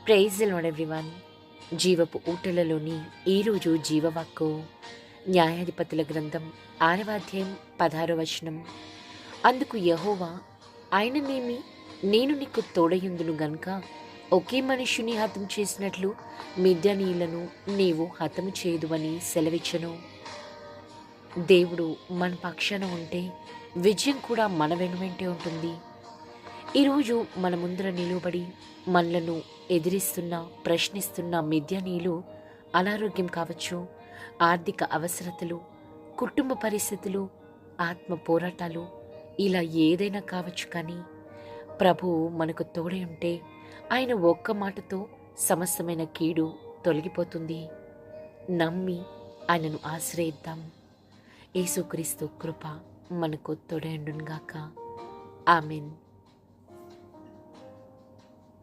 Praise the lord everyone. జీవపు ఊటలలోని ఈరోజు జీవవాక్కు న్యాయాధిపతుల గ్రంథం 6వ అధ్యాయం 16వ వచనం. అందుకు యెహోవా, ఆయననేమి, నేను నీకు తోడయుందును గనుక ఒకే మనుష్యుని హతం చేసినట్లు మిద్యానీయులను నీవు హతము చేయదువని సెలవిచ్చెను. దేవుడు మన పక్షాన ఉంటే విజయం కూడా మన వెనువెంటే ఉంటుంది. ఈరోజు మన ముందర నిలువబడి మనలను ఎదిరిస్తున్న, ప్రశ్నిస్తున్న మిద్యానీయులు అనారోగ్యం కావచ్చు, ఆర్థిక అవసరతలు, కుటుంబ పరిస్థితులు, ఆత్మ పోరాటాలు, ఇలా ఏదైనా కావచ్చు. కానీ ప్రభువు మనకు తోడై ఉంటే ఆయన ఒక్క మాటతో సమస్తమైన కీడు తొలగిపోతుంది. నమ్మి ఆయనను ఆశ్రయిద్దాం. యేసుక్రీస్తు కృప మనకు తోడై ఉండును గాక. ఆమేన్.